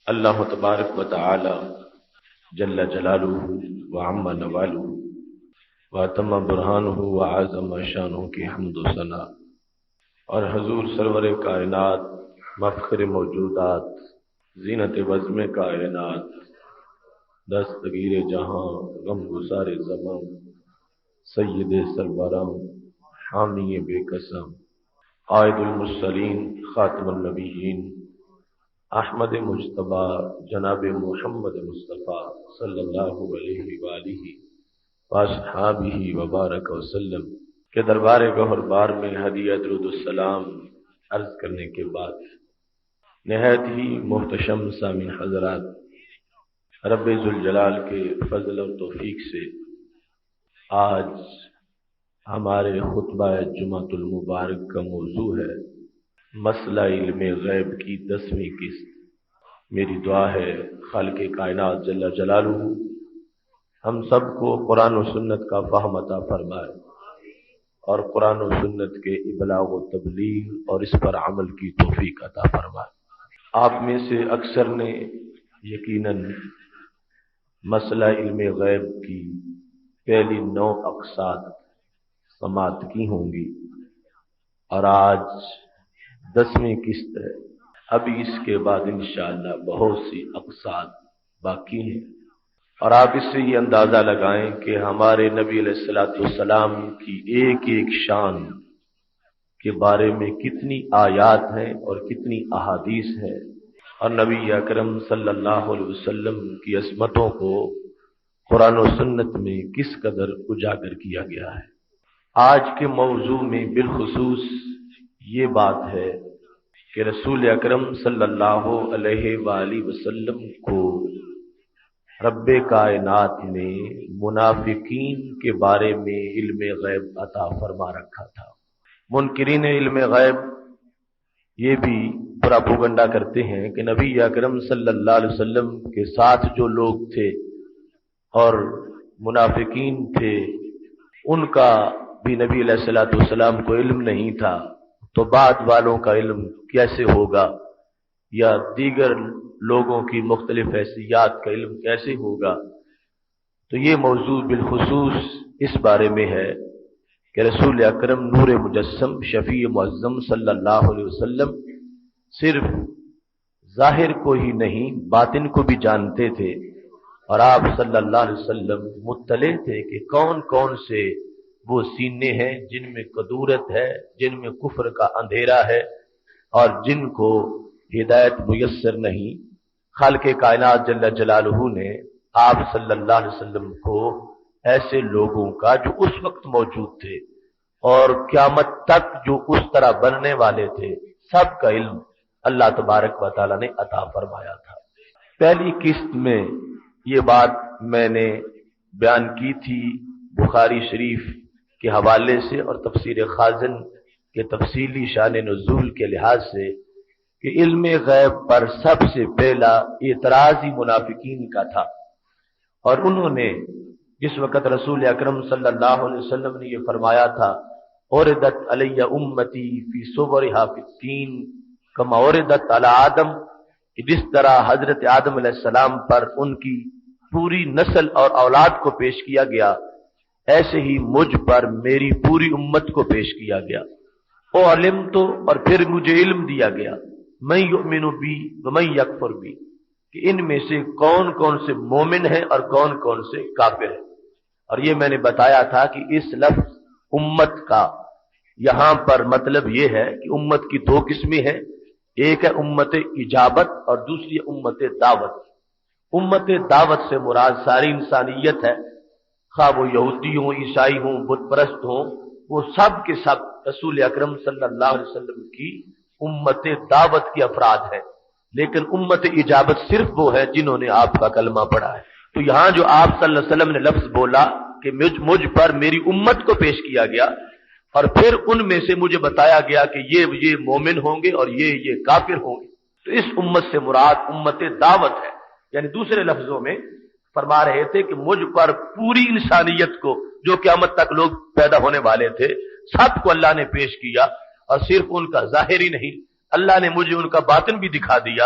اللہ تبارک و تعالی جل جلالہ وعم نوالہ واتم برہانہ وعظم شانہ کی حمد و ثنا اور حضور سرور کائنات مفخر موجودات زینت بزم کائنات دستگیر جہاں غم گسار زمان سید سربراں حامی بے قسم عائد المرسلین خاتم النبیین احمد مجتبیٰ جناب محمد مصطفیٰ صلی اللہ علیہ وآلہ واصحابہ وبارک وسلم کے دربار گوہر بار میں ہدیہ درود السلام عرض کرنے کے بعد نہایت ہی محتشم سامعین حضرات، رب ذوالجلال کے فضل اور توفیق سے آج ہمارے خطبہ جمعۃ المبارک کا موضوع ہے مسئلہ علم غیب کی 10ویں قسط۔ میری دعا ہے خالق کائنات جل جلالہ ہم سب کو قرآن و سنت کا فہم عطا فرمائے اور قرآن و سنت کے ابلاغ و تبلیغ اور اس پر عمل کی توفیق عطا فرمائے۔ آپ میں سے اکثر نے یقیناً مسئلہ علم غیب کی پہلی 9 اقساط سماعت کی ہوں گی اور آج 10ویں قسط ہے۔ ابھی اس کے بعد انشاءاللہ بہت سی اقساط باقی ہیں، اور آپ اس سے یہ اندازہ لگائیں کہ ہمارے نبی علیہ الصلوۃ والسلام کی ایک ایک شان کے بارے میں کتنی آیات ہیں اور کتنی احادیث ہیں، اور نبی اکرم صلی اللہ علیہ وسلم کی عظمتوں کو قرآن و سنت میں کس قدر اجاگر کیا گیا ہے۔ آج کے موضوع میں بالخصوص یہ بات ہے کہ رسول اکرم صلی اللہ علیہ وآلہ وسلم کو رب کائنات نے منافقین کے بارے میں علم غیب عطا فرما رکھا تھا۔ منکرین علم غیب یہ بھی پراپوگنڈا کرتے ہیں کہ نبی اکرم صلی اللہ علیہ وسلم کے ساتھ جو لوگ تھے اور منافقین تھے ان کا بھی نبی علیہ الصلوۃ والسلام کو علم نہیں تھا، تو بعد والوں کا علم کیسے ہوگا، یا دیگر لوگوں کی مختلف حیثیات کا علم کیسے ہوگا۔ تو یہ موضوع بالخصوص اس بارے میں ہے کہ رسول اکرم نور مجسم شفیع معظم صلی اللہ علیہ وسلم صرف ظاہر کو ہی نہیں باطن کو بھی جانتے تھے، اور آپ صلی اللہ علیہ وسلم مطلع تھے کہ کون کون سے وہ سینے ہیں جن میں کدورت ہے، جن میں کفر کا اندھیرا ہے اور جن کو ہدایت میسر نہیں۔ خالق کائنات جل جلالہ نے آپ صلی اللہ علیہ وسلم کو ایسے لوگوں کا جو اس وقت موجود تھے اور قیامت تک جو اس طرح بننے والے تھے سب کا علم اللہ تبارک و تعالی نے عطا فرمایا تھا۔ پہلی قسط میں یہ بات میں نے بیان کی تھی بخاری شریف کے حوالے سے اور تفسیر خازن کے تفصیلی شان نزول کے لحاظ سے کہ علم غیب پر سب سے پہلا اعتراض ہی منافقین کا تھا، اور انہوں نے جس وقت رسول اکرم صلی اللہ علیہ وسلم نے یہ فرمایا تھا اوردت علی امتی فی صورہا فی التین کما اوردت علی آدم، کہ جس طرح حضرت آدم علیہ السلام پر ان کی پوری نسل اور اولاد کو پیش کیا گیا، ایسے ہی مجھ پر میری پوری امت کو پیش کیا گیا۔ او علم تو، اور پھر مجھے علم دیا گیا، من یؤمن بی ومن یکفر بی، کہ ان میں سے کون کون سے مومن ہیں اور کون کون سے کافر ہیں۔ اور یہ میں نے بتایا تھا کہ اس لفظ امت کا یہاں پر مطلب یہ ہے کہ امت کی 2 قسمیں ہیں، ایک ہے امت اجابت اور دوسری امت دعوت۔ امت دعوت سے مراد ساری انسانیت ہے، خواہ وہ یہودی ہوں، عیسائی ہوں، بت پرست ہوں، وہ سب کے سب رسول اکرم صلی اللہ علیہ وسلم کی امت دعوت کے افراد ہیں۔ لیکن امت اجابت صرف وہ ہے جنہوں نے آپ کا کلمہ پڑھا ہے۔ تو یہاں جو آپ صلی اللہ علیہ وسلم نے لفظ بولا کہ مجھ پر میری امت کو پیش کیا گیا، اور پھر ان میں سے مجھے بتایا گیا کہ یہ مومن ہوں گے اور یہ کافر ہوں گے، تو اس امت سے مراد امت دعوت ہے۔ یعنی دوسرے لفظوں میں فرما رہے تھے کہ مجھ پر پوری انسانیت کو جو قیامت تک لوگ پیدا ہونے والے تھے سب کو اللہ نے پیش کیا، اور صرف ان کا ظاہر ہی نہیں، اللہ نے مجھے ان کا باطن بھی دکھا دیا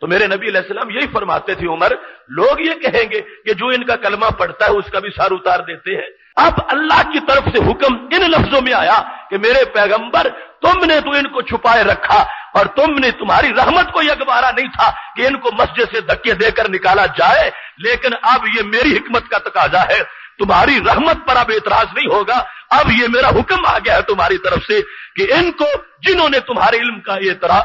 تو میرے نبی علیہ السلام یہی فرماتے تھے عمر، لوگ یہ کہیں گے کہ جو ان کا کلمہ پڑھتا ہے اس کا بھی سار اتار دیتے ہیں۔ اب اللہ کی طرف سے حکم ان لفظوں میں آیا کہ میرے پیغمبر تم نے تو ان کو چھپائے رکھا، اور تمہاری رحمت کو یہ گوارا نہیں تھا کہ ان کو مسجد سے دھکے دے کر نکالا جائے، لیکن اب یہ میری حکمت کا تقاضا ہے، تمہاری رحمت پر اب اعتراض نہیں ہوگا، اب یہ میرا حکم آ گیا ہے تمہاری طرف سے کہ ان کو جنہوں نے تمہارے علم کا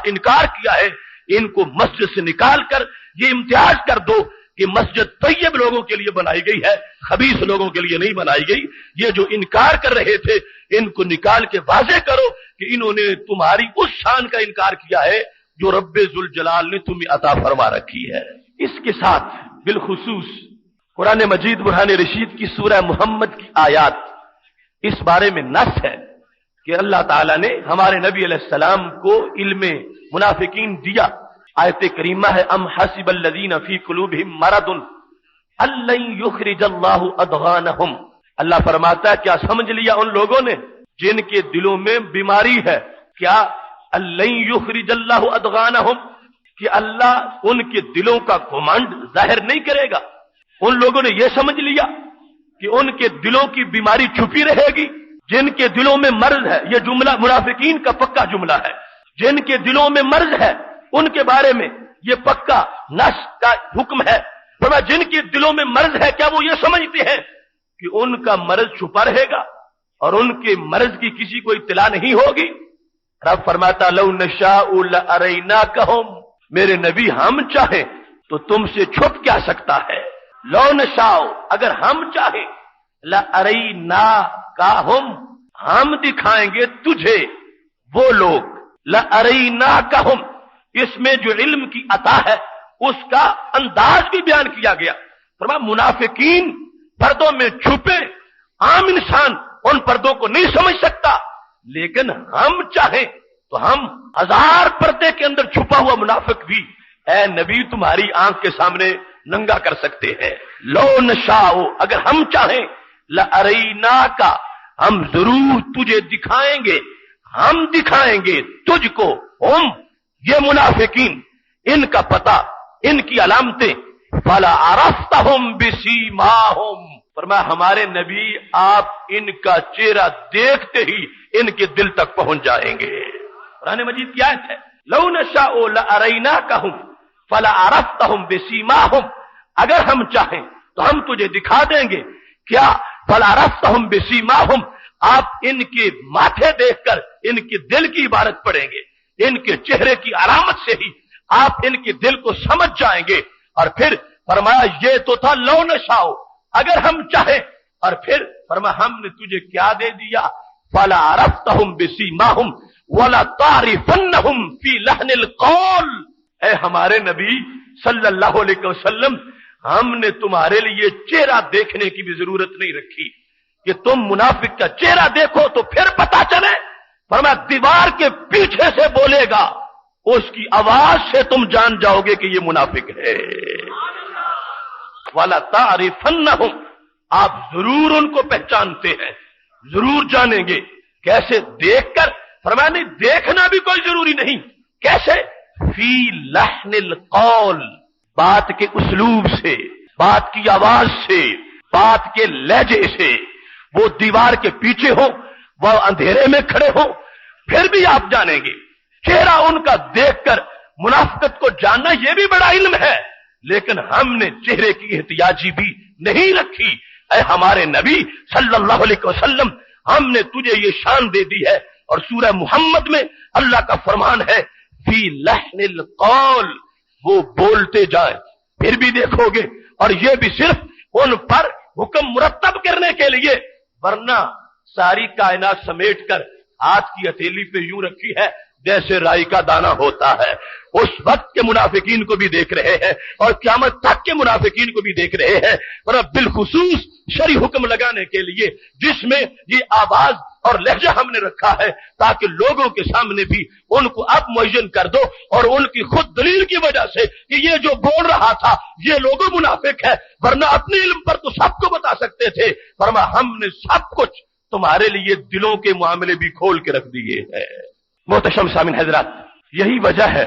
انکار کیا ہے ان کو مسجد سے نکال کر یہ امتیاز کر دو کہ مسجد طیب لوگوں کے لیے بنائی گئی ہے، خبیث لوگوں کے لیے نہیں بنائی گئی۔ یہ جو انکار کر رہے تھے ان کو نکال کے واضح کرو کہ انہوں نے تمہاری اس شان کا انکار کیا ہے جو رب ذوالجلال نے تمہیں عطا فرما رکھی ہے۔ اس کے ساتھ بالخصوص قرآن مجید برہان رشید کی سورہ محمد کی آیات اس بارے میں نص ہے کہ اللہ تعالیٰ نے ہمارے نبی علیہ السلام کو علم منافقین دیا۔ آیت کریمہ ہے ام حسب الذین فی قلوبہم مرض ان لن یخرج اللہ اضغانہم۔ اللہ فرماتا ہے کیا سمجھ لیا ان لوگوں نے جن کے دلوں میں بیماری ہے، کیا لن یخرج اللہ اضغانہم، کہ اللہ ان کے دلوں کا گھمنڈ ظاہر نہیں کرے گا۔ ان لوگوں نے یہ سمجھ لیا کہ ان کے دلوں کی بیماری چھپی رہے گی۔ جن کے دلوں میں مرض ہے، یہ جملہ منافقین کا پکا جملہ ہے، جن کے دلوں میں مرض ہے ان کے بارے میں یہ پکا نص کا حکم ہے۔ فرمایا جن کے دلوں میں مرض ہے کیا وہ یہ سمجھتے ہیں کہ ان کا مرض چھپا رہے گا اور ان کے مرض کی کسی کو اطلاع نہیں ہوگی؟ رب فرماتا لو نشاء لاریناکہم، میرے نبی ہم چاہیں تو تم سے چھپ کیا سکتا ہے؟ لو نشاء، اگر ہم چاہیں، لاریناکہم، ہم دکھائیں گے تجھے وہ لوگ، لاریناکہم، اس میں جو علم کی عطا ہے اس کا انداز بھی بیان کیا گیا۔ فرمایا منافقین پردوں میں چھپے، عام انسان ان پردوں کو نہیں سمجھ سکتا، لیکن ہم چاہیں تو ہم 1000 پردے کے اندر چھپا ہوا منافق بھی اے نبی تمہاری آنکھ کے سامنے ننگا کر سکتے ہیں۔ لو نشاء، اگر ہم چاہیں، لاریناک، ہم ضرور تجھے دکھائیں گے، ہم دکھائیں گے تجھ کو، ہم یہ منافقین، ان کا پتہ، ان کی علامتیں، فلا عرفتہم بسیماہم، فرمایا ہمارے نبی آپ ان کا چہرہ دیکھتے ہی ان کے دل تک پہنچ جائیں گے۔ قرآن مجید کی آیت ہے لو نشاء لاریناکہم فلا عرفتہم بسیماہم، اگر ہم چاہیں تو ہم تجھے دکھا دیں گے، کیا فلا عرفتہم بسیماہم، آپ ان کے ماتھے دیکھ کر ان کے دل کی عبارت پڑھیں گے، ان کے چہرے کی علامت سے ہی آپ ان کے دل کو سمجھ جائیں گے۔ اور پھر فرمایا یہ تو تھا لو نشاء، اگر ہم چاہیں، اور پھر فرمایا ہم نے تجھے کیا دے دیا، فلا عرفتہم بسیماہم ولا تعرفنہم فی لحن القول، اے ہمارے نبی صلی اللہ علیہ وسلم، ہم نے تمہارے لیے چہرہ دیکھنے کی بھی ضرورت نہیں رکھی کہ تم منافق کا چہرہ دیکھو تو پھر پتا چلے، فرمایا دیوار کے پیچھے سے بولے گا، اس کی آواز سے تم جان جاؤ گے کہ یہ منافق ہے۔ وَلَا تَعْرِفَنَّهُمْ، آپ ضرور ان کو پہچانتے ہیں، ضرور جانیں گے۔ کیسے؟ دیکھ کر، فرمایا نہیں دیکھنا بھی کوئی ضروری نہیں، کیسے؟ فی لحن القول، بات کے اسلوب سے، بات کی آواز سے، بات کے لہجے سے، وہ دیوار کے پیچھے ہو، وہ اندھیرے میں کھڑے ہو، پھر بھی آپ جانیں گے۔ چہرہ ان کا دیکھ کر منافقت کو جاننا یہ بھی بڑا علم ہے، لیکن ہم نے چہرے کی احتیاجی بھی نہیں رکھی۔ اے ہمارے نبی صلی اللہ علیہ وسلم، ہم نے تجھے یہ شان دے دی ہے، اور سورہ محمد میں اللہ کا فرمان ہے فی لحن القول، وہ بولتے جائیں پھر بھی دیکھو گے، اور یہ بھی صرف ان پر حکم مرتب کرنے کے لیے، ورنہ ساری کائنات سمیٹ کر ہاتھ کی ہتھیلی پہ یوں رکھی ہے جیسے رائی کا دانہ ہوتا ہے۔ اس وقت کے منافقین کو بھی دیکھ رہے ہیں اور قیامت تک کے منافقین کو بھی دیکھ رہے ہیں، اور بالخصوص شرعی حکم لگانے کے لیے جس میں یہ آواز اور لہجہ ہم نے رکھا ہے، تاکہ لوگوں کے سامنے بھی ان کو اب معین کر دو، اور ان کی خود دلیل کی وجہ سے کہ یہ جو بول رہا تھا یہ لوگوں منافق ہے، ورنہ اپنے علم پر تو سب کو بتا سکتے تھے۔ فرمایا ہم نے سب کچھ تمہارے لیے دلوں کے معاملے بھی کھول کے رکھ دیے ہیں۔ محتشم سامعین حضرات، یہی وجہ ہے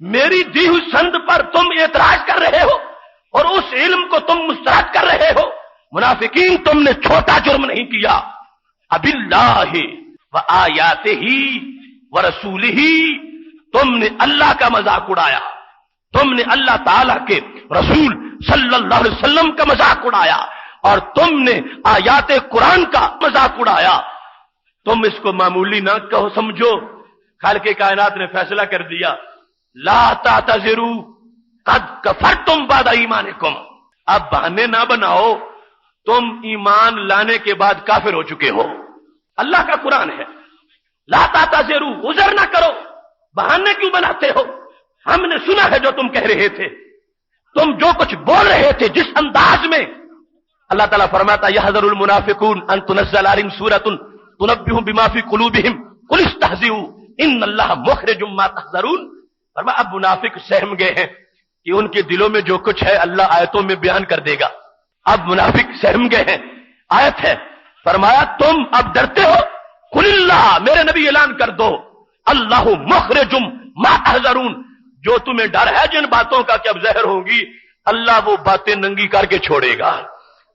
میری دی ہوئی سند پر تم اعتراض کر رہے ہو اور اس علم کو تم مسترد کر رہے ہو. منافقین تم نے چھوٹا جرم نہیں کیا. اب اللہ و آیاتہ و رسولہ، تم نے اللہ کا مذاق اڑایا، تم نے اللہ تعالیٰ کے رسول صلی اللہ علیہ وسلم کا مذاق اڑایا، اور تم نے آیات قرآن کا مذاق اڑایا. تم اس کو معمولی نہ کہو، سمجھو خالق کائنات نے فیصلہ کر دیا. لا تعتذروا قد کفرتم بعد ایمانکم. اب بہانے نہ بناؤ، تم ایمان لانے کے بعد کافر ہو چکے ہو. اللہ کا قرآن ہے. لا تعتذروا، عذر نہ کرو، بہانے کیوں بناتے ہو؟ ہم نے سنا ہے جو تم کہہ رہے تھے، تم جو کچھ بول رہے تھے جس انداز میں. اللہ تعالیٰ فرماتا یحذر المنافقون ان تنزل علیہم سورۃ تنبئہم بما فی قلوبہم قل استہزئوا ان اللہ مخرج ما تحذرون. فرمایا اب منافق سہم گئے ہیں کہ ان کے دلوں میں جو کچھ ہے اللہ آیتوں میں بیان کر دے گا. اب منافق سہم گئے ہیں. آیت ہے، فرمایا تم اب ڈرتے ہو، قل اللہ، میرے نبی اعلان کر دو، اللہ مخرج ما تحذرون، جو تمہیں ڈر ہے جن باتوں کا کہ اب زہر ہوگی، اللہ وہ باتیں ننگی کر کے چھوڑے گا،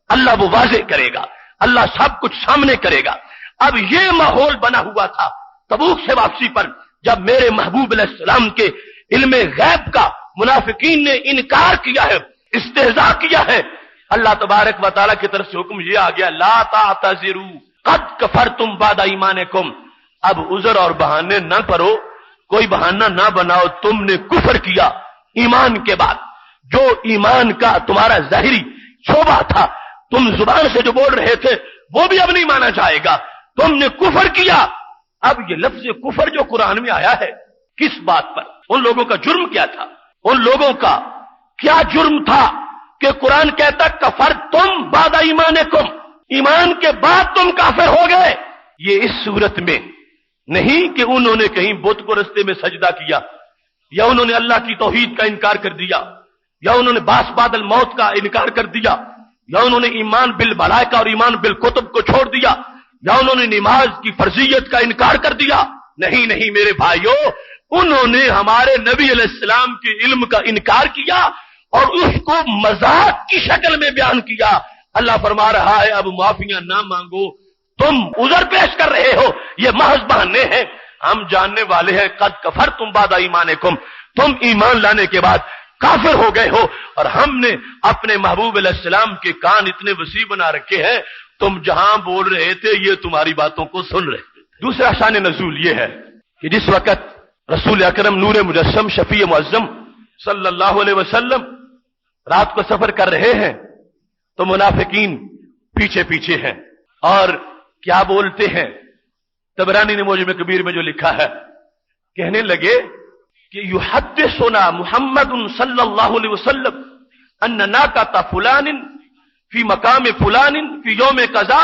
اللہ وہ واضح کرے گا، اللہ سب کچھ سامنے کرے گا. اب یہ ماحول بنا ہوا تھا تبوک سے واپسی پر، جب میرے محبوب علیہ السلام کے علم غیب کا منافقین نے انکار کیا ہے، استہزاء کیا ہے. اللہ تبارک و تعالیٰ کی طرف سے حکم یہ آ گیا لا تعتذروا قد کفرتم بعد ایمانکم. اب عذر اور بہانے نہ کرو، کوئی بہانہ نہ بناؤ، تم نے کفر کیا ایمان کے بعد. جو ایمان کا تمہارا ظاہری شعبہ تھا، تم زبان سے جو بول رہے تھے وہ بھی اب نہیں مانا جائے گا. تم نے کفر کیا. اب یہ لفظ کفر جو قرآن میں آیا ہے کس بات پر؟ ان لوگوں کا جرم کیا تھا؟ ان لوگوں کا کیا جرم تھا کہ قرآن کہتا کفرتم بعد ایمانکم، ایمان کے بعد تم کافر ہو گئے. یہ اس صورت میں نہیں کہ انہوں نے کہیں بت کو رستے میں سجدہ کیا، یا انہوں نے اللہ کی توحید کا انکار کر دیا، یا انہوں نے باس بعد الموت کا انکار کر دیا، یا انہوں نے ایمان بالملائکہ اور ایمان بالکتب کو چھوڑ دیا، یا انہوں نے نماز کی فرضیت کا انکار کر دیا. نہیں نہیں میرے بھائیوں، انہوں نے ہمارے نبی علیہ السلام کے علم کا انکار کیا اور اس کو مذاق کی شکل میں بیان کیا. اللہ فرما رہا ہے اب معافیاں نہ مانگو، تم عذر پیش کر رہے ہو، یہ محض بہانے ہیں. ہم جاننے والے ہیں قد کفرتم بعد ایمانکم، تم ایمان لانے کے بعد کافر ہو گئے ہو. اور ہم نے اپنے محبوب علیہ السلام کے کان اتنے وسیع بنا رکھے ہیں، تم جہاں بول رہے تھے یہ تمہاری باتوں کو سن رہے تھے. دوسرا شان نزول یہ ہے کہ جس وقت رسول اکرم نور مجسم شفیع معظم صلی اللہ علیہ وسلم رات کو سفر کر رہے ہیں تو منافقین پیچھے پیچھے ہیں اور کیا بولتے ہیں. طبرانی نے معجم کبیر میں جو لکھا ہے، کہنے لگے کہ یحدثنا محمد صلی اللہ علیہ وسلم ان ناقۃ فلان فی مقام فلان فی یوم قضا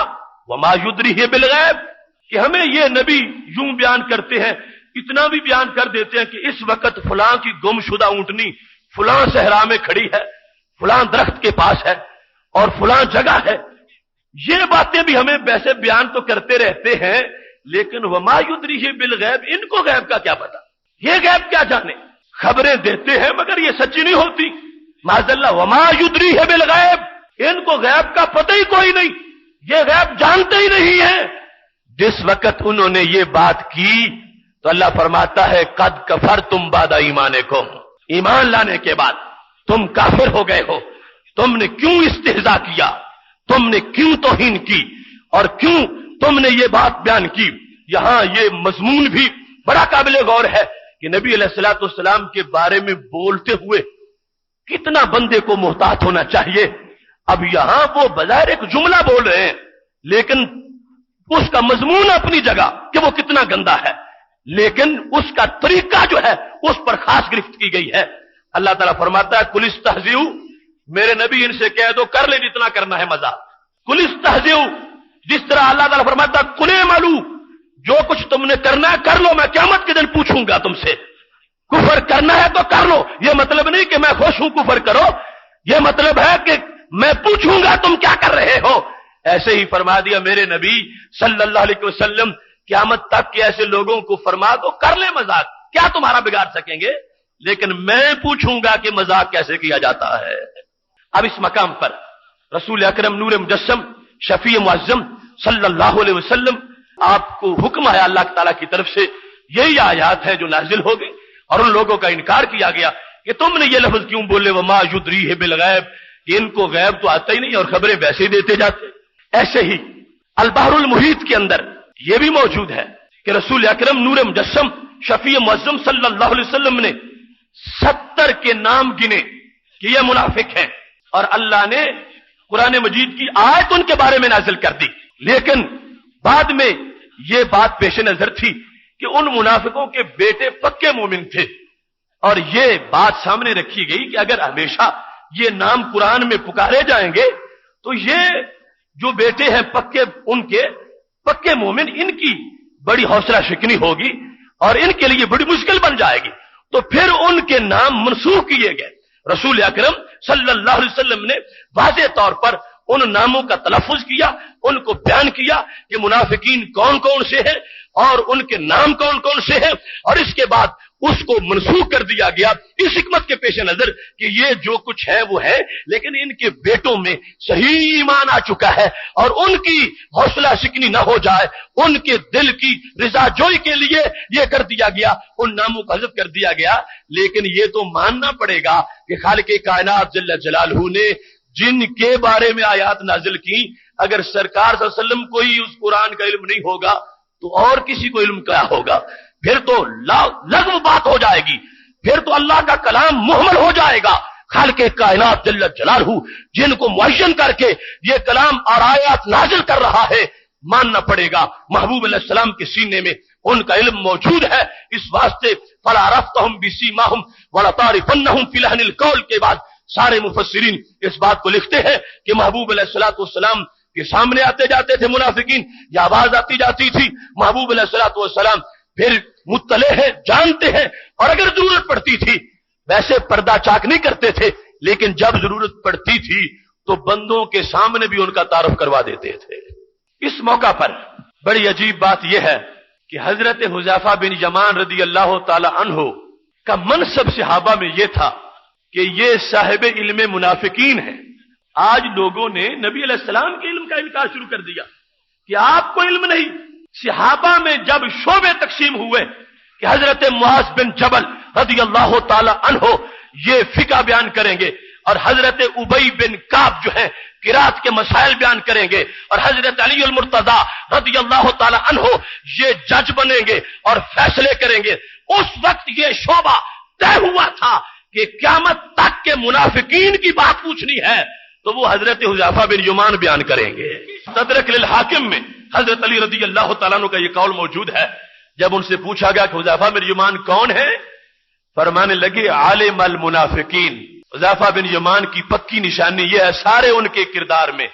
وما یدریہ بالغیب، کہ ہمیں یہ نبی یوں بیان کرتے ہیں، اتنا بھی بیان کر دیتے ہیں کہ اس وقت فلاں کی گم شدہ اونٹنی فلاں صحرا میں کھڑی ہے، فلاں درخت کے پاس ہے اور فلاں جگہ ہے. یہ باتیں بھی ہمیں ویسے بیان تو کرتے رہتے ہیں، لیکن وما یدریہ بالغیب، ان کو غیب کا کیا پتا، یہ غیب کیا جانے. خبریں دیتے ہیں مگر یہ سچی نہیں ہوتی. معاذ اللہ، وما یدریہ بالغیب، ان کو غیب کا پتہ ہی کوئی نہیں، یہ غیب جانتے ہی نہیں ہیں. جس وقت انہوں نے یہ بات کی تو اللہ فرماتا ہے قد کفرتم بعد ایمانکم، ایمان لانے کے بعد تم کافر ہو گئے ہو. تم نے کیوں استہزاء کیا، تم نے کیوں توہین کی، اور کیوں تم نے یہ بات بیان کی. یہاں یہ مضمون بھی بڑا قابل غور ہے کہ نبی علیہ الصلوۃ والسلام کے بارے میں بولتے ہوئے کتنا بندے کو محتاط ہونا چاہیے. اب یہاں وہ بظاہر ایک جملہ بول رہے ہیں، لیکن اس کا مضمون اپنی جگہ کہ وہ کتنا گندا ہے، لیکن اس کا طریقہ جو ہے اس پر خاص گرفت کی گئی ہے. اللہ تعالیٰ فرماتا ہے قل استہزئوا، میرے نبی ان سے کہہ دو کر لے جتنا کرنا ہے مزہ. قل استہزئوا، جس طرح اللہ تعالیٰ فرماتا ہے قل اعملوا، جو کچھ تم نے کرنا ہے کر لو، میں قیامت کے دن پوچھوں گا تم سے. کفر کرنا ہے تو کر لو، یہ مطلب نہیں کہ میں خوش ہوں کفر کرو، یہ مطلب ہے کہ میں پوچھوں گا تم کیا کر رہے ہو. ایسے ہی فرما دیا میرے نبی صلی اللہ علیہ وسلم، قیامت تک کے ایسے لوگوں کو فرما دو کر لے مذاق، کیا تمہارا بگاڑ سکیں گے. لیکن میں پوچھوں گا کہ مذاق کیسے کیا جاتا ہے۔ اب اس مقام پر رسول اکرم نور مجسم شفیع معظم صلی اللہ علیہ وسلم آپ کو حکم ہے اللہ تعالیٰ کی طرف سے، یہی آیات ہے جو نازل ہو گئی، اور ان لوگوں کا انکار کیا گیا کہ تم نے یہ لفظ کیوں بولے وما یدریہ بالغیب، کہ ان کو غیب تو آتا ہی نہیں اور خبریں ویسے ہی دیتے جاتے۔ ایسے ہی البحر المحیط کے اندر یہ بھی موجود ہے کہ رسول اکرم نور مجسم شفیع معظم صلی اللہ علیہ وسلم نے 70 کے نام گنے کہ یہ منافق ہیں، اور اللہ نے قرآن مجید کی آیت ان کے بارے میں نازل کر دی۔ لیکن بعد میں یہ بات پیش نظر تھی کہ ان منافقوں کے بیٹے پکے مومن تھے، اور یہ بات سامنے رکھی گئی کہ اگر ہمیشہ یہ نام قرآن میں پکارے جائیں گے تو یہ جو بیٹے ہیں پکے، ان کے پکے مومن، ان کی بڑی حوصلہ شکنی ہوگی اور ان کے لیے بڑی مشکل بن جائے گی، تو پھر ان کے نام منسوخ کیے گئے۔ رسول اکرم صلی اللہ علیہ وسلم نے واضح طور پر ان ناموں کا تلفظ کیا، ان کو بیان کیا کہ منافقین کون کون سے ہیں اور ان کے نام کون کون سے ہیں، اور اس کے بعد اس کو منسوخ کر دیا گیا اس حکمت کے پیش نظر کہ یہ جو کچھ ہے وہ ہے، لیکن ان کے بیٹوں میں صحیح ایمان آ چکا ہے، اور ان کی حوصلہ شکنی نہ ہو جائے، ان کے دل کی رضا جوئی کے لیے یہ کر دیا گیا، ان ناموں کو حذف کر دیا گیا۔ لیکن یہ تو ماننا پڑے گا کہ خالق کائنات جل جلالہ نے جن کے بارے میں آیات نازل کی، اگر سرکار صلی اللہ علیہ وسلم کو ہی اس قرآن کا علم نہیں ہوگا تو اور کسی کو علم کیا ہوگا؟ پھر تو لغو بات ہو جائے گی، پھر تو اللہ کا کلام محمل ہو جائے گا۔ خالق کائنات جل جلالہ جن کو معین کر کے یہ کلام اور آیات نازل کر رہا ہے، ماننا پڑے گا محبوب علیہ السلام کے سینے میں ان کا علم موجود ہے۔ اس واسطے فلا عرفتہم بسیماہم ولتعرفنہم فی لحن القول کے بعد سارے مفسرین اس بات کو لکھتے ہیں کہ محبوب علیہ السلام کے سامنے آتے جاتے تھے منافقین، یا آواز آتی جاتی تھی، محبوب علیہ السلام پھر مطلع ہیں، جانتے ہیں، اور اگر ضرورت پڑتی تھی، ویسے پردہ چاک نہیں کرتے تھے، لیکن جب ضرورت پڑتی تھی تو بندوں کے سامنے بھی ان کا تعارف کروا دیتے تھے۔ اس موقع پر بڑی عجیب بات یہ ہے کہ حضرت حذیفہ بن یمان رضی اللہ تعالی عنہ کا منصب صحابہ میں یہ تھا کہ یہ صاحب علم منافقین ہیں۔ آج لوگوں نے نبی علیہ السلام کے علم کا انکار شروع کر دیا کہ آپ کو علم نہیں۔ صحابہ میں جب شعبے تقسیم ہوئے کہ حضرت معاذ بن جبل رضی اللہ تعالی عنہ یہ فقہ بیان کریں گے، اور حضرت ابی بن کعب جو ہے قرات کے مسائل بیان کریں گے، اور حضرت علی المرتضی رضی اللہ تعالی عنہ یہ جج بنیں گے اور فیصلے کریں گے، اس وقت یہ شعبہ طے ہوا تھا کہ قیامت تک کے منافقین کی بات پوچھنی ہے تو وہ حضرت حذیفہ بن یمان بیان کریں گے۔ تدرک للحاکم میں حضرت علی رضی اللہ تعالیٰ عنہ کا یہ قول موجود ہے۔ جب ان سے پوچھا گیا کہ حذیفہ بن یمان کون ہے، فرمانے لگے عالم المنافقین۔ حذیفہ بن یمان کی پکی نشانی یہ ہے، سارے ان کے کردار میں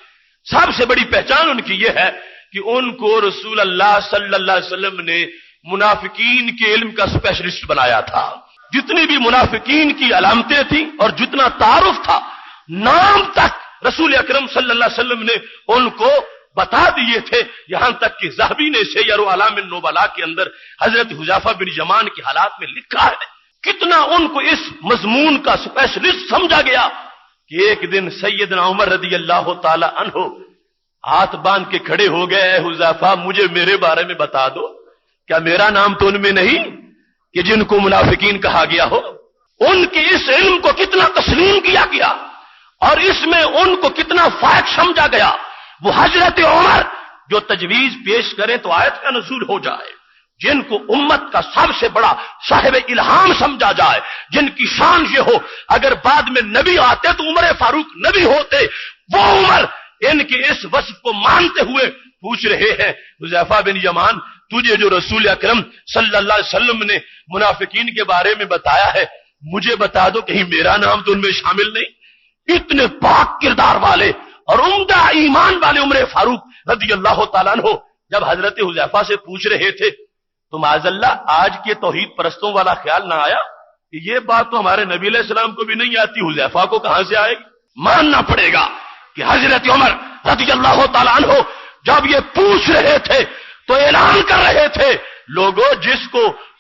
سب سے بڑی پہچان ان کی یہ ہے کہ ان کو رسول اللہ صلی اللہ علیہ وسلم نے منافقین کے علم کا اسپیشلسٹ بنایا تھا۔ جتنی بھی منافقین کی علامتیں تھیں اور جتنا تعارف تھا، نام تک رسول اکرم صلی اللہ علیہ وسلم نے ان کو بتا دیے تھے، یہاں تک کہ ذہبی نے سیر اعلام النبلاء کے اندر حضرت حذیفہ بن یمان کے حالات میں لکھا ہے کتنا ان کو اس مضمون کا اسپیشلسٹ سمجھا گیا کہ ایک دن سیدنا عمر رضی اللہ تعالی عنہ ہاتھ باندھ کے کھڑے ہو گئے، اے حذیفہ مجھے میرے بارے میں بتا دو، کیا میرا نام تو ان میں نہیں کہ جن کو منافقین کہا گیا ہو؟ ان کے اس علم کو کتنا تسلیم کیا گیا اور اس میں ان کو کتنا فائق سمجھا گیا۔ وہ حضرت عمر جو تجویز پیش کریں تو آیت کا نزول ہو جائے، جن کو امت کا سب سے بڑا صاحب الہام سمجھا جائے، جن کی شان یہ ہو اگر بعد میں نبی آتے تو عمر فاروق نبی ہوتے، وہ عمر ان کے اس وصف کو مانتے ہوئے پوچھ رہے ہیں حذیفہ بن یمان تجھے جو رسول اکرم صلی اللہ علیہ وسلم نے منافقین کے بارے میں بتایا ہے مجھے بتا دو، کہیں میرا نام تو ان میں شامل نہیں؟ اتنے پاک کردار والے اور عمدہ ایمان والے عمر فاروق رضی اللہ تعالیٰ عنہ جب حضرت حذیفہ سے پوچھ رہے تھے تو معاذ اللہ آج کے توحید پرستوں والا خیال نہ آیا کہ یہ بات تو ہمارے نبی علیہ السلام کو بھی نہیں آتی، حذیفہ کو کہاں سے آئے گی؟ ماننا پڑے گا کہ حضرت عمر رضی اللہ تعالیٰ عنہ جب یہ پوچھ رہے تھے تو اعلان کر رہے تھے لوگوں جس کو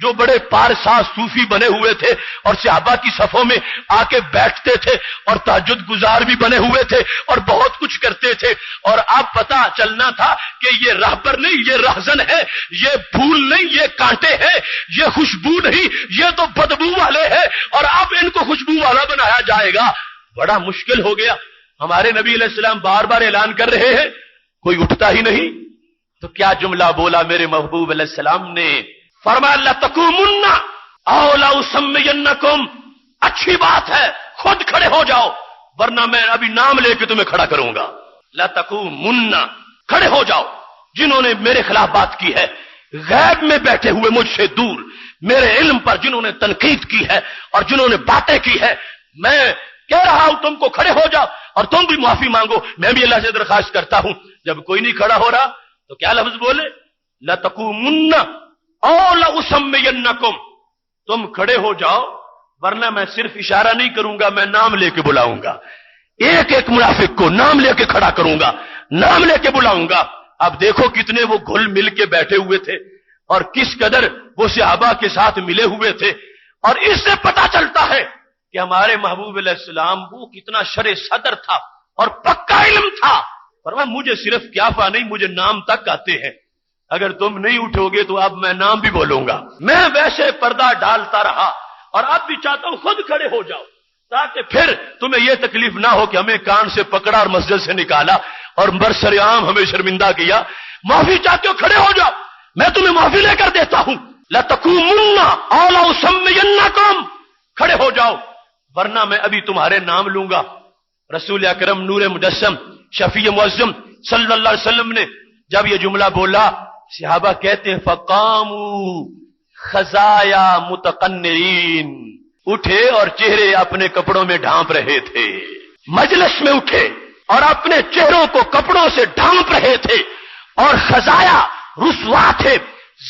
جو بڑے پارساز صوفی بنے ہوئے تھے اور صحابہ کی صفوں میں آ کے بیٹھتے تھے اور تہجد گزار بھی بنے ہوئے تھے اور بہت کچھ کرتے تھے، اور اب پتا چلنا تھا کہ یہ رہبر نہیں، یہ رہزن ہے، یہ پھول نہیں، یہ کانٹے ہیں، یہ خوشبو نہیں، یہ تو بدبو والے ہیں، اور اب ان کو خوشبو والا بنایا جائے گا۔ بڑا مشکل ہو گیا۔ ہمارے نبی علیہ السلام بار بار اعلان کر رہے ہیں، کوئی اٹھتا ہی نہیں۔ تو کیا جملہ بولا میرے محبوب علیہ السلام نے؟ فرمایا لَتَقُومُنَّ أَوْ لَأُسَمِّيَنَّكُمْ، اچھی بات ہے خود کھڑے ہو جاؤ ورنہ میں ابھی نام لے کے تمہیں کھڑا کروں گا۔ لَتَقُومُنَّ، کھڑے ہو جاؤ جنہوں نے میرے خلاف بات کی ہے، غیب میں بیٹھے ہوئے مجھ سے دور، میرے علم پر جنہوں نے تنقید کی ہے اور جنہوں نے باتیں کی ہے، میں کہہ رہا ہوں تم کو کھڑے ہو جاؤ اور تم بھی معافی مانگو۔ میں بھی اللہ سے درخواست کرتا ہوں۔ جب کوئی نہیں کھڑا ہو رہا تو کیا لفظ بولے؟ لَتَقُومُنَّ أَوْ لَأُسَمِّيَنَّكُمْ، تم کھڑے ہو جاؤ ورنہ میں صرف اشارہ نہیں کروں گا، میں نام لے کے بلاؤں گا، ایک ایک منافق کو نام لے کے کھڑا کروں گا، نام لے کے بلاؤں گا۔ اب دیکھو کتنے وہ گھل مل کے بیٹھے ہوئے تھے اور کس قدر وہ صحابہ کے ساتھ ملے ہوئے تھے، اور اس سے پتا چلتا ہے کہ ہمارے محبوب علیہ السلام وہ کتنا شرع صدر تھا اور پکا علم تھا۔ فرمایا مجھے صرف قیافہ نہیں، مجھے نام تک آتے ہیں، اگر تم نہیں اٹھو گے تو اب میں نام بھی بولوں گا۔ میں ویسے پردہ ڈالتا رہا اور اب بھی چاہتا ہوں خود کھڑے ہو جاؤ تاکہ پھر تمہیں یہ تکلیف نہ ہو کہ ہمیں کان سے پکڑا اور مسجد سے نکالا اور برسر عام ہمیں شرمندہ کیا۔ معافی چاہتے ہو کھڑے ہو جاؤ، میں تمہیں معافی لے کر دیتا ہوں۔ لَتَقُومُنَّ أَوْ لَأُسَمِّيَنَّكُمْ، کھڑے ہو جاؤ ورنہ میں ابھی تمہارے نام لوں گا۔ رسول اکرم نور مجسم شفیع معظم صلی اللہ علیہ وسلم نے جب یہ جملہ بولا، صحابہ کہتے ہیں فقاموا خزایا متقنعین، اٹھے اور چہرے اپنے کپڑوں میں ڈھانپ رہے تھے۔ مجلس میں اٹھے اور اپنے چہروں کو کپڑوں سے ڈھانپ رہے تھے اور خزایا رسوا تھے،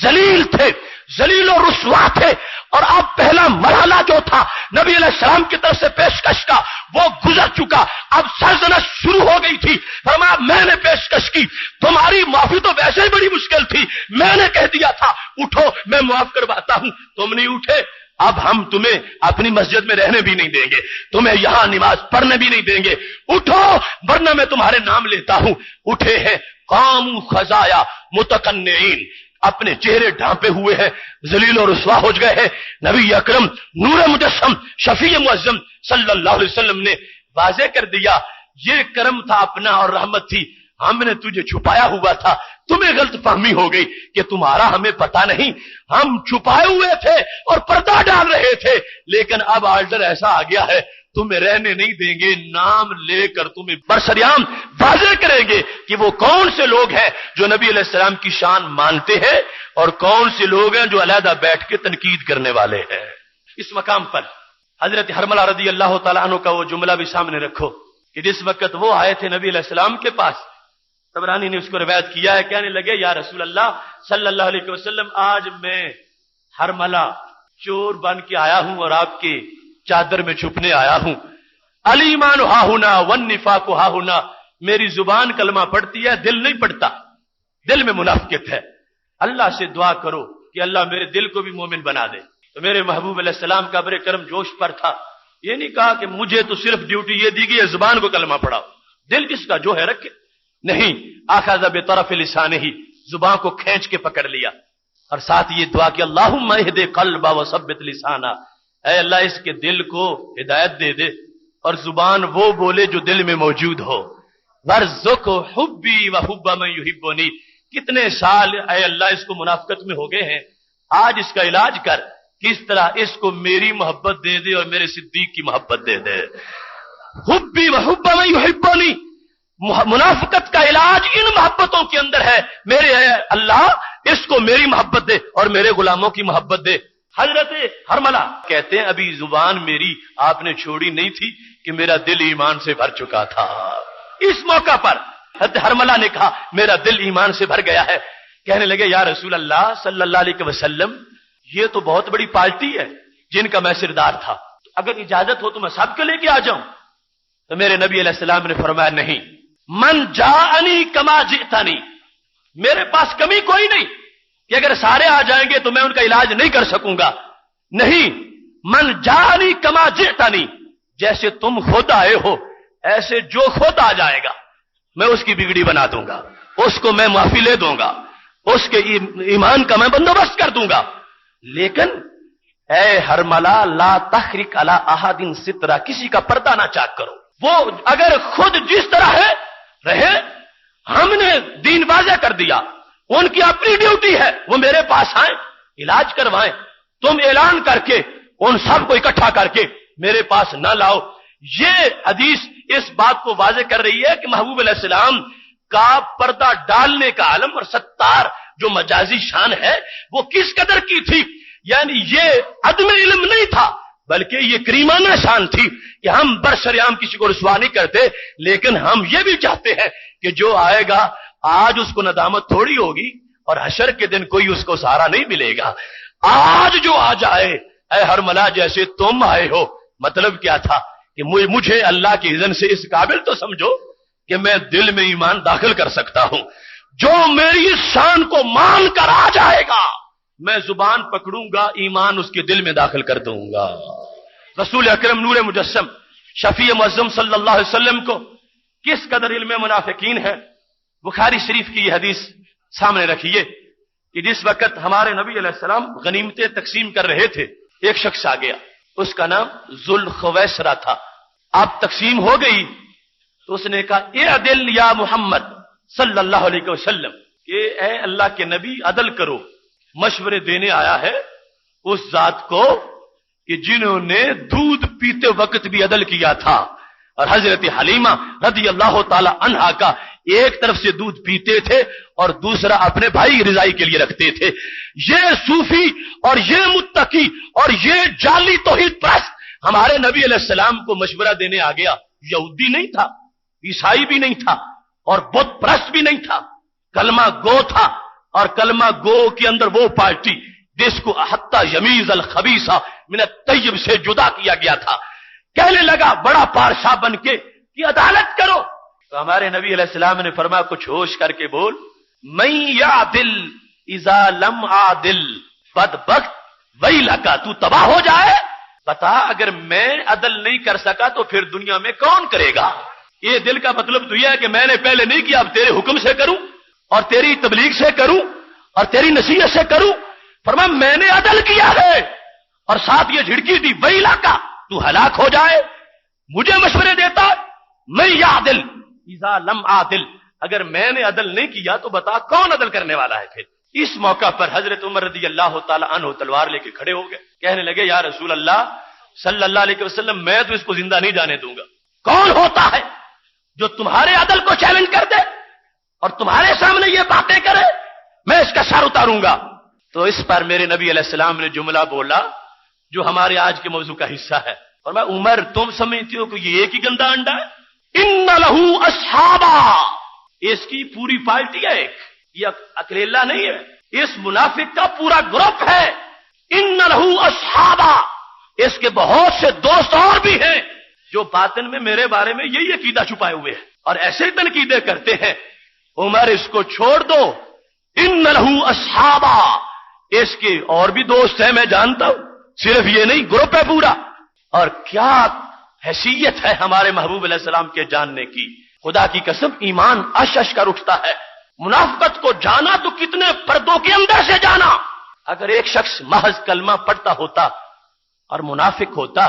ذلیل تھے، ذلیل اور رسوا تھے۔ اور اب پہلا مرحلہ جو تھا نبی علیہ السلام کی طرف سے پیشکش کا وہ گزر چکا، اب سرزنش شروع ہو گئی تھی۔ فرمایا میں نے پیشکش کی، تمہاری معافی تو ویسے ہی بڑی مشکل تھی، میں نے کہہ دیا تھا اٹھو میں معاف کرواتا ہوں، تم نہیں اٹھے، اب ہم تمہیں اپنی مسجد میں رہنے بھی نہیں دیں گے، تمہیں یہاں نماز پڑھنے بھی نہیں دیں گے، اٹھو ورنہ میں تمہارے نام لیتا ہوں۔ اٹھے ہیں قاموا خزایا متقنعین، اپنے چہرے ڈھانپے ہوئے ہیں، ذلیل اور رسوا ہو گئے ہیں۔ نبی اکرم نور مجسم شفیع معظم صلی اللہ علیہ وسلم نے واضح کر دیا یہ کرم تھا اپنا اور رحمت تھی، ہم نے تجھے چھپایا ہوا تھا، تمہیں غلط فہمی ہو گئی کہ تمہارا ہمیں پتا نہیں، ہم چھپائے ہوئے تھے اور پردہ ڈال رہے تھے، لیکن اب آرڈر ایسا آ گیا ہے تمہیں رہنے نہیں دیں گے، نام لے کر تمہیں برسریام واضح کریں گے کہ وہ کون سے لوگ ہیں جو نبی علیہ السلام کی شان مانتے ہیں اور کون سے لوگ ہیں جو علیحدہ بیٹھ کے تنقید کرنے والے ہیں۔ اس مقام پر حضرت حرملہ رضی اللہ تعالیٰ عنہ کا وہ جملہ بھی سامنے رکھو کہ جس وقت وہ آئے تھے نبی علیہ السلام کے پاس، طبرانی نے اس کو روایت کیا ہے، کہنے لگے یا رسول اللہ صلی اللہ علیہ وسلم آج میں حرملہ چور بن کے آیا ہوں اور آپ کے چادر میں چھپنے آیا ہوں، الایمان ہا ہونا والنفاق ہا ہونا، میری زبان کلمہ پڑھتی ہے دل نہیں پڑھتا، دل میں منافقت ہے، اللہ سے دعا کرو کہ اللہ میرے دل کو بھی مومن بنا دے۔ تو میرے محبوب علیہ السلام کا بڑے کرم جوش پر تھا، یہ نہیں کہا کہ مجھے تو صرف ڈیوٹی یہ دی گئی ہے زبان کو کلمہ پڑھاؤ، دل کس کا جو ہے رکھے، نہیں، اخذ بطرف لسانہ، زبان کو کھینچ کے پکڑ لیا اور ساتھ یہ دعا کہ اللہم اہد قلبا وثبت لسانا، اے اللہ اس کے دل کو ہدایت دے دے اور زبان وہ بولے جو دل میں موجود ہو، ورزق حبی وحب من یحبنی، کتنے سال اے اللہ اس کو منافقت میں ہو گئے ہیں، آج اس کا علاج کر، کس طرح اس کو میری محبت دے دے اور میرے صدیق کی محبت دے دے، حبی وحب من یحبنی، منافقت کا علاج ان محبتوں کے اندر ہے، میرے اے اللہ اس کو میری محبت دے اور میرے غلاموں کی محبت دے۔ حضرت حرملہ کہتے ہیں ابھی زبان میری آپ نے چھوڑی نہیں تھی کہ میرا دل ایمان سے بھر چکا تھا۔ اس موقع پر حضرت حرملہ نے کہا میرا دل ایمان سے بھر گیا ہے، کہنے لگے یا رسول اللہ صلی اللہ علیہ وسلم یہ تو بہت بڑی پارٹی ہے جن کا میں سردار تھا، اگر اجازت ہو تو میں سب کو لے کے آ جاؤں۔ تو میرے نبی علیہ السلام نے فرمایا نہیں، من جاءنی کما جئتنی، میرے پاس کمی کوئی نہیں، کہ اگر سارے آ جائیں گے تو میں ان کا علاج نہیں کر سکوں گا. نہیں، من جانی کما جئتنی، جیسے تم خود آئے ہو ایسے جو خود آ جائے گا میں اس کی بگڑی بنا دوں گا، اس کو میں معافی لے دوں گا، اس کے ایمان کا میں بندوبست کر دوں گا. لیکن اے ہرملا لا تحرک علی احد سترہ، کسی کا پردہ نہ چاک کرو. وہ اگر خود جس طرح ہے رہے، ہم نے دین واضح کر دیا، ان کی اپنی ڈیوٹی ہے، وہ میرے پاس آئیں علاج کروائیں. تم اعلان کر کے ان سب کو اکٹھا کر کے میرے پاس نہ لاؤ. یہ حدیث اس بات کو واضح کر رہی ہے کہ محبوب علیہ السلام کا پردہ ڈالنے کا عالم اور ستار جو مجازی شان ہے وہ کس قدر کی تھی. یعنی یہ عدم علم نہیں تھا بلکہ یہ کریمانہ شان تھی کہ ہم برسریام کسی کو رسوا نہیں کرتے، لیکن ہم یہ بھی چاہتے ہیں کہ جو آئے گا آج اس کو ندامت تھوڑی ہوگی اور حشر کے دن کوئی اس کو سہارا نہیں ملے گا. آج جو آ جائے اے ہرملا جیسے تم آئے ہو، مطلب کیا تھا کہ مجھے اللہ کی اذن سے اس قابل تو سمجھو کہ میں دل میں ایمان داخل کر سکتا ہوں. جو میری اس شان کو مان کر آ جائے گا میں زبان پکڑوں گا، ایمان اس کے دل میں داخل کر دوں گا. رسول اکرم نور مجسم شفیع معظم صلی اللہ علیہ وسلم کو کس قدر علم منافقین ہے. بخاری شریف کی یہ حدیث سامنے رکھیے کہ جس وقت ہمارے نبی علیہ السلام غنیمتیں تقسیم کر رہے تھے، ایک شخص آ گیا، اس کا نام ذوالخویسرہ تھا. اب تقسیم ہو گئی تو اس نے کہا اعدل یا محمد صلی اللہ علیہ وسلم، کہ اے اللہ کے نبی عدل کرو. مشورے دینے آیا ہے اس ذات کو کہ جنہوں نے دودھ پیتے وقت بھی عدل کیا تھا، اور حضرت حلیمہ رضی اللہ تعالی عنہا کا ایک طرف سے دودھ پیتے تھے اور دوسرا اپنے بھائی رضائی کے لیے رکھتے تھے. یہ صوفی اور یہ متقی اور یہ جعلی توحید پرست ہمارے نبی علیہ السلام کو مشورہ دینے آ گیا. یہودی نہیں تھا، عیسائی بھی نہیں تھا اور بت پرست بھی نہیں تھا، کلمہ گو تھا. اور کلمہ گو کے اندر وہ پارٹی جس کو حتی یمیز الخبیثہ من الطیب سے جدا کیا گیا تھا. کہنے لگا بڑا پارشاہ بن کے کہ عدالت کرو. تو ہمارے نبی علیہ السلام نے فرمایا کچھ ہوش کر کے بول، من یعدل اذا لم عادل بدبخت ویلکا، تو تباہ ہو جائے. بتا اگر میں عدل نہیں کر سکا تو پھر دنیا میں کون کرے گا. یہ دل کا مطلب تو یہ ہے کہ میں نے پہلے نہیں کیا، اب تیرے حکم سے کروں اور تیری تبلیغ سے کروں اور تیری نصیحت سے کروں. فرمایا میں نے عدل کیا ہے اور ساتھ یہ جھڑکی دی ویلکا، تو ہلاک ہو جائے. مجھے مشورے دیتا میں یعدل اذا لم عادل، اگر میں نے عدل نہیں کیا تو بتا کون عدل کرنے والا ہے. پھر اس موقع پر حضرت عمر رضی اللہ تعالی عنہ تلوار لے کے کھڑے ہو گئے، کہنے لگے یا رسول اللہ صلی اللہ علیہ وسلم میں تو اس کو زندہ نہیں جانے دوں گا. کون ہوتا ہے جو تمہارے عدل کو چیلنج کر دے اور تمہارے سامنے یہ باتیں کرے؟ میں اس کا سر اتاروں گا. تو اس پر میرے نبی علیہ السلام نے جملہ بولا جو ہمارے آج کے موضوع کا حصہ ہے. اور میں عمر تم سمجھتی ہو کہ یہ ایک ہی گندا انڈا ہے؟ ان لہو اصحابا، اس کی پوری پارٹی ہے، یہ اکیلا نہیں ہے، اس منافق کا پورا گروپ ہے. ان لہو اصحابا، اس کے بہت سے دوست اور بھی ہیں جو باطن میں میرے بارے میں یہی عقیدہ چھپائے ہوئے ہیں اور ایسے ہی تنقیدیں کرتے ہیں. عمر اس کو چھوڑ دو. ان لہو اصحابا، اس کے اور بھی دوست ہیں میں جانتا ہوں، صرف یہ نہیں گروپ ہے پورا. اور کیا حیثیت ہے ہمارے محبوب علیہ السلام کے جاننے کی. خدا کی قسم ایمان اش کر اٹھتا ہے. منافقت کو جانا تو کتنے پردوں کے اندر سے جانا. اگر ایک شخص محض کلمہ پڑھتا ہوتا اور منافق ہوتا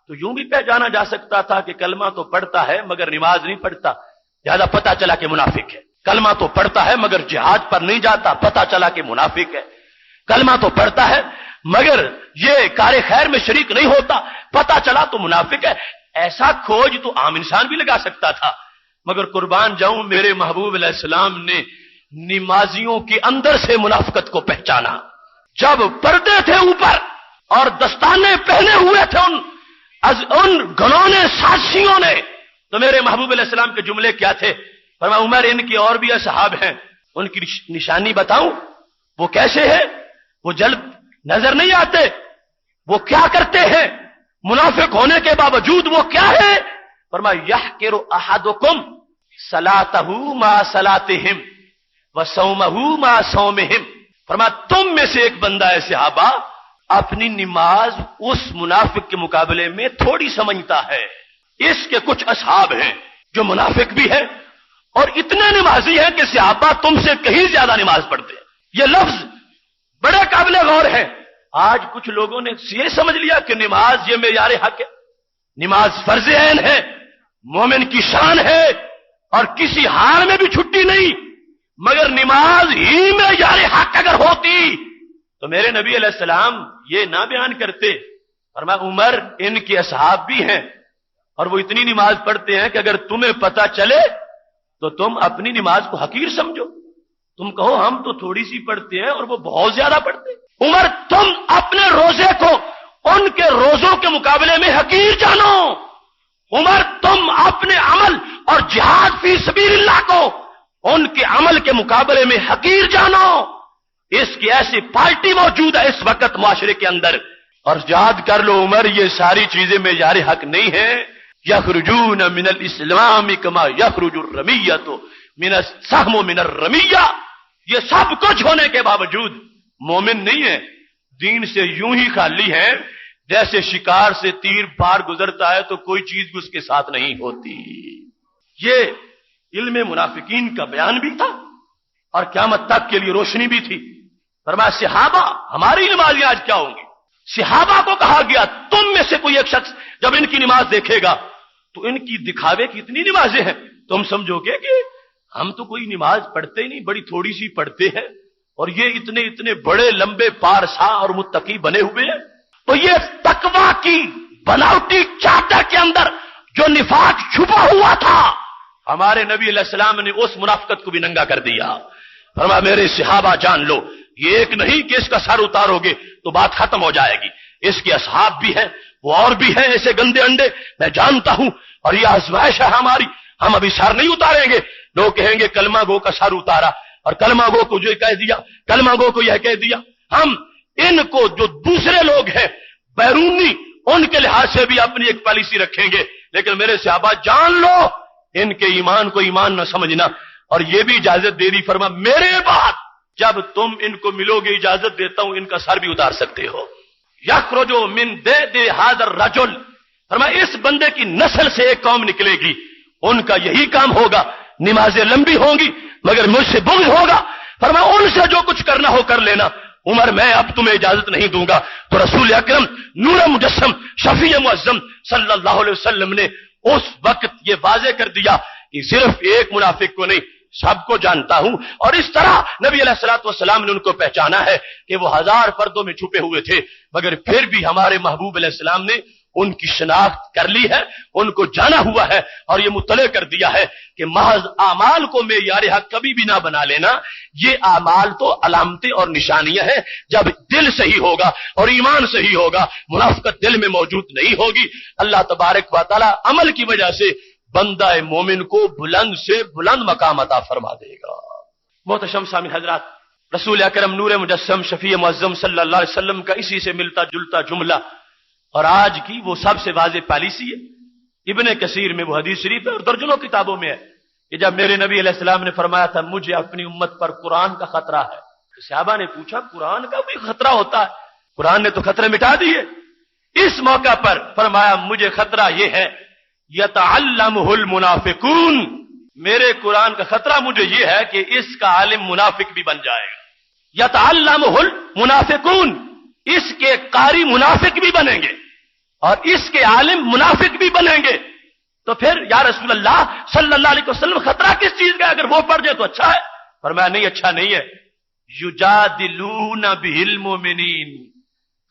تو یوں بھی پہچانا جا سکتا تھا کہ کلمہ تو پڑھتا ہے مگر نماز نہیں پڑھتا، لہذا پتہ چلا کہ منافق ہے. کلمہ تو پڑھتا ہے مگر جہاد پر نہیں جاتا، پتہ چلا کہ منافق ہے. کلمہ تو پڑھتا ہے مگر یہ کار خیر میں شریک نہیں ہوتا، پتہ چلا تو منافق ہے. ایسا کھوج تو عام انسان بھی لگا سکتا تھا، مگر قربان جاؤں میرے محبوب علیہ السلام نے نمازیوں کے اندر سے منافقت کو پہچانا. جب پردے تھے اوپر اور دستانے پہنے ہوئے تھے ان گھنونے سازشیوں نے، تو میرے محبوب علیہ السلام کے جملے کیا تھے؟ فرمایا عمر ان کی اور بھی اصحاب ہیں، ان کی نشانی بتاؤں؟ وہ کیسے ہیں؟ وہ جلد نظر نہیں آتے، وہ کیا کرتے ہیں؟ منافق ہونے کے باوجود وہ کیا ہے؟ فرمایا یحقر احدکم صلاتہ ما صلاتہم وصومہ ما صومہم فرمایا تم میں سے ایک بندہ ہے صحابہ اپنی نماز اس منافق کے مقابلے میں تھوڑی سمجھتا ہے. اس کے کچھ اصحاب ہیں جو منافق بھی ہیں اور اتنے نمازی ہیں کہ صحابہ تم سے کہیں زیادہ نماز پڑھتے ہیں. یہ لفظ بڑے قابل غور ہے. آج کچھ لوگوں نے یہ سمجھ لیا کہ نماز یہ معیار حق ہے، نماز فرض عین ہے، مومن کی شان ہے اور کسی حال میں بھی چھٹی نہیں. مگر نماز ہی معیار حق اگر ہوتی تو میرے نبی علیہ السلام یہ نہ بیان کرتے. فرمایا عمر ان کے اصحاب بھی ہیں اور وہ اتنی نماز پڑھتے ہیں کہ اگر تمہیں پتہ چلے تو تم اپنی نماز کو حقیر سمجھو، تم کہو ہم تو تھوڑی سی پڑھتے ہیں اور وہ بہت زیادہ پڑھتے ہیں. عمر تم اپنے روزے کو ان کے روزوں کے مقابلے میں حقیر جانو. عمر تم اپنے عمل اور جہاد فی سبیل اللہ کو ان کے عمل کے مقابلے میں حقیر جانو. اس کی ایسی پارٹی موجود ہے اس وقت معاشرے کے اندر، اور یاد کر لو عمر یہ ساری چیزیں معیار حق نہیں ہیں. یخرجون من الاسلام کما یخرج الرمیۃ من السهم من الرمیہ. یہ سب کچھ ہونے کے باوجود مومن نہیں ہے، دین سے یوں ہی خالی ہیں جیسے شکار سے تیر پار گزرتا ہے تو کوئی چیز بھی اس کے ساتھ نہیں ہوتی. یہ علم منافقین کا بیان بھی تھا اور قیامت تک کے لیے روشنی بھی تھی. فرمایا صحابہ ہماری نمازیں آج کیا ہوں گی؟ صحابہ کو کہا گیا تم میں سے کوئی ایک شخص جب ان کی نماز دیکھے گا تو ان کی دکھاوے کی اتنی نمازیں ہیں تم سمجھو گے کہ ہم تو کوئی نماز پڑھتے ہی نہیں، بڑی تھوڑی سی پڑھتے ہیں، اور یہ اتنے اتنے بڑے لمبے پارسا اور متقی بنے ہوئے ہیں. تو یہ تقویٰ کی بناوٹی چادر کے اندر جو نفاق چھپا ہوا تھا ہمارے نبی علیہ السلام نے اس منافقت کو بھی ننگا کر دیا. فرمایا میرے صحابہ جان لو یہ ایک نہیں کہ اس کا سر اتارو گے تو بات ختم ہو جائے گی. اس کے اصحاب بھی ہیں، وہ اور بھی ہیں ایسے گندے انڈے میں جانتا ہوں، اور یہ آزمائش ہے ہماری. ہم ابھی سر نہیں اتاریں گے. لوگ کہیں گے کلمہ گو کا سر اتارا اور کلمہ گو کو جو کہہ دیا، کلمہ گو کو یہ کہہ دیا. ہم ان کو جو دوسرے لوگ ہیں بیرونی ان کے لحاظ سے بھی اپنی ایک پالیسی رکھیں گے، لیکن میرے صحابہ جان لو ان کے ایمان کو ایمان نہ سمجھنا. اور یہ بھی اجازت دے دی. فرما میرے بعد جب تم ان کو ملو گے اجازت دیتا ہوں ان کا سر بھی اتار سکتے ہو. یخرجو من دے ھذا الرجل. فرما اس بندے کی نسل سے ایک قوم نکلے گی، ان کا یہی کام ہوگا، نمازیں لمبی ہوں گی مگر مجھ سے بغض ہوگا. فرما ان سے جو کچھ کرنا ہو کر لینا، عمر میں اب تمہیں اجازت نہیں دوں گا. تو رسول اکرم نور مجسم شفیع معظم صلی اللہ علیہ وسلم نے اس وقت یہ واضح کر دیا کہ صرف ایک منافق کو نہیں سب کو جانتا ہوں. اور اس طرح نبی علیہ الصلوۃ والسلام نے ان کو پہچانا ہے کہ وہ 1000 پردوں میں چھپے ہوئے تھے، مگر پھر بھی ہمارے محبوب علیہ السلام نے ان کی شناخت کر لی ہے، ان کو جانا ہوا ہے اور یہ مطلع کر دیا ہے کہ محض اعمال کو معیار حق کبھی بھی نہ بنا لینا. یہ اعمال تو علامتیں اور نشانیاں ہیں. جب دل صحیح ہوگا اور ایمان صحیح ہوگا، منافقت دل میں موجود نہیں ہوگی. اللہ تبارک و تعالی عمل کی وجہ سے بندہ مومن کو بلند سے بلند مقام عطا فرما دے گا. محترم سامعین حضرات، رسول اکرم نور مجسم شفیع معظم صلی اللہ علیہ وسلم کا اسی سے ملتا جلتا جملہ اور آج کی وہ سب سے واضح پالیسی ہے. ابن کثیر میں وہ حدیث شریف ہے اور درجنوں کتابوں میں ہے کہ جب میرے نبی علیہ السلام نے فرمایا تھا مجھے اپنی امت پر قرآن کا خطرہ ہے، صحابہ نے پوچھا قرآن کا بھی خطرہ ہوتا ہے؟ قرآن نے تو خطرے مٹا دیے. اس موقع پر فرمایا مجھے خطرہ یہ ہے یتعلمہ المنافقون، میرے قرآن کا خطرہ مجھے یہ ہے کہ اس کا عالم منافق بھی بن جائے گا. یتعلمہ المنافقون، اس کے قاری منافق بھی بنیں گے اور اس کے عالم منافق بھی بنیں گے. تو پھر یا رسول اللہ صلی اللہ علیہ وسلم خطرہ کس چیز کا ہے؟ اگر وہ پڑھ جائے تو اچھا ہے. فرمایا نہیں اچھا نہیں ہے. یجادلون بہ المؤمنین،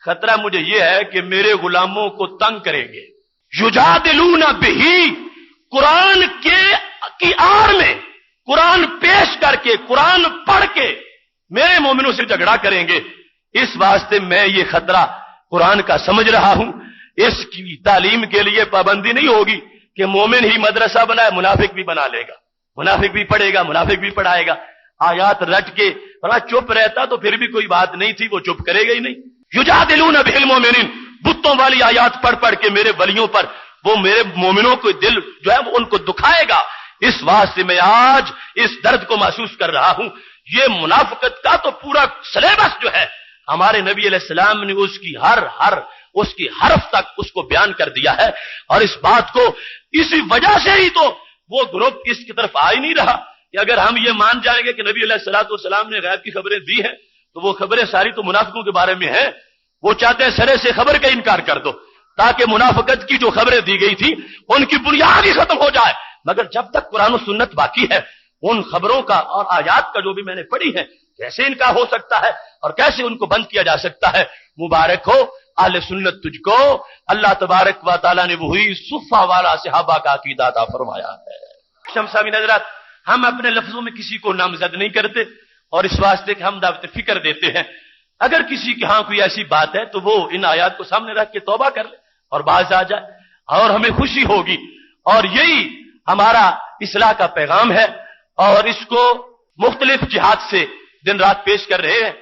خطرہ مجھے یہ ہے کہ میرے غلاموں کو تنگ کریں گے. یجادلون بہ، قرآن کی آڑ میں قرآن پیش کر کے قرآن پڑھ کے میرے مومنوں سے جھگڑا کریں گے. اس واسطے میں یہ خطرہ قرآن کا سمجھ رہا ہوں. اس کی تعلیم کے لیے پابندی نہیں ہوگی کہ مومن ہی مدرسہ بنائے، منافق بھی بنا لے گا، منافق بھی پڑھے گا، منافق بھی پڑھائے گا. آیات رٹ کے چپ رہتا تو پھر بھی کوئی بات نہیں تھی، وہ چپ کرے گا ہی نہیں. یجادلون بہ المؤمنین، بتوں والی آیات پڑھ پڑھ کے میرے ولیوں پر وہ میرے مومنوں کو دل جو ہے وہ ان کو دکھائے گا. اس واسطے میں آج اس درد کو محسوس کر رہا ہوں. یہ منافقت کا تو پورا سلیبس جو ہے ہمارے نبی علیہ السلام نے اس کی حرف تک اس کو بیان کر دیا ہے. اور اس بات کو اسی وجہ سے ہی تو وہ گروپ اس کی طرف آ ہی نہیں رہا کہ اگر ہم یہ مان جائیں گے کہ نبی علیہ السلام نے غیب کی خبریں دی ہیں تو وہ خبریں ساری تو منافقوں کے بارے میں ہیں. وہ چاہتے ہیں سرے سے خبر کا انکار کر دو تاکہ منافقت کی جو خبریں دی گئی تھی ان کی بنیاد ہی ختم ہو جائے. مگر جب تک قرآن و سنت باقی ہے ان خبروں کا اور آیات کا جو بھی میں نے پڑھی ہے کیسے انکار ہو سکتا ہے اور کیسے ان کو بند کیا جا سکتا ہے. مبارک ہو اہل سنت تجھ کو، اللہ تبارک و تعالیٰ نے وہی صفہ والا صحابہ کا عقیدہ عطا فرمایا ہے. شمساوی حضرات، ہم اپنے لفظوں میں کسی کو نامزد نہیں کرتے اور اس واسطے کہ ہم دعوت فکر دیتے ہیں. اگر کسی کے ہاں کوئی ایسی بات ہے تو وہ ان آیات کو سامنے رکھ کے توبہ کر لے اور باز آ جائے اور ہمیں خوشی ہوگی. اور یہی ہمارا اصلاح کا پیغام ہے اور اس کو مختلف جہات سے دن رات پیش کر رہے ہیں.